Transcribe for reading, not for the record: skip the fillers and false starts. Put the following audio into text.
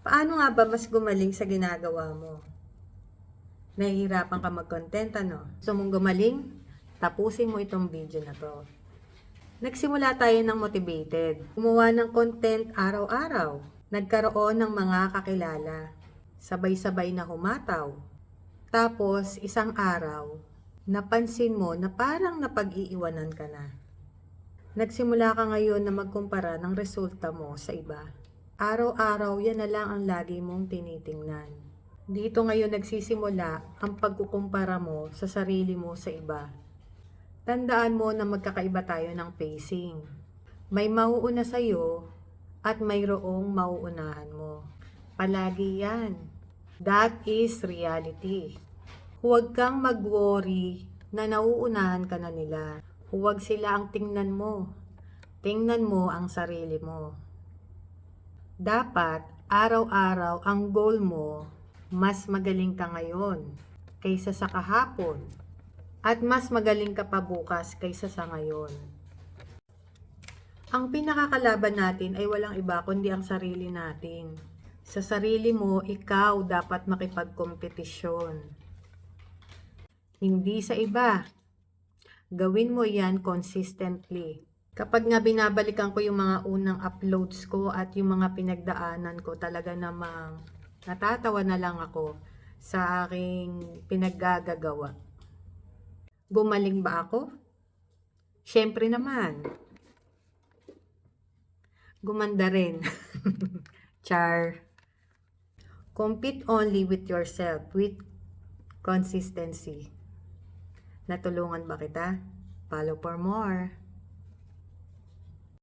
Paano nga ba mas gumaling sa ginagawa mo? Nahihirapan ka mag-content, ano? Gusto mong gumaling? Tapusin mo itong video na to. Nagsimula tayo ng motivated. Gumawa ng content araw-araw. Nagkaroon ng mga kakilala. Sabay-sabay na humataw. Tapos, isang araw, napansin mo na parang napag-iiwanan ka na. Nagsimula ka ngayon na magkumpara ng resulta mo sa iba. Araw-araw, yan na lang ang lagi mong tinitingnan. Dito ngayon nagsisimula ang pagkukumpara mo sa sarili mo sa iba. Tandaan mo na magkakaiba tayo ng pacing. May mauuna sa'yo at mayroong mauunahan mo. Palagi yan. That is reality. Huwag kang mag-worry na nauunahan ka na nila. Huwag sila ang tingnan mo. Tingnan mo ang sarili mo. Dapat, araw-araw ang goal mo, mas magaling ka ngayon kaysa sa kahapon. At mas magaling ka pa bukas kaysa sa ngayon. Ang pinakakalaban natin ay walang iba kundi ang sarili natin. Sa sarili mo, ikaw dapat makipagkompetisyon. Hindi sa iba. Gawin mo yan consistently. Kapag nga binabalikan ko yung mga unang uploads ko at yung mga pinagdaanan ko, talaga namang natatawa na lang ako sa aking pinaggagawa. Gumaling ba ako? Siyempre naman. Gumanda rin. Char. Compete only with yourself, with consistency. Natulungan ba kita? Follow for more.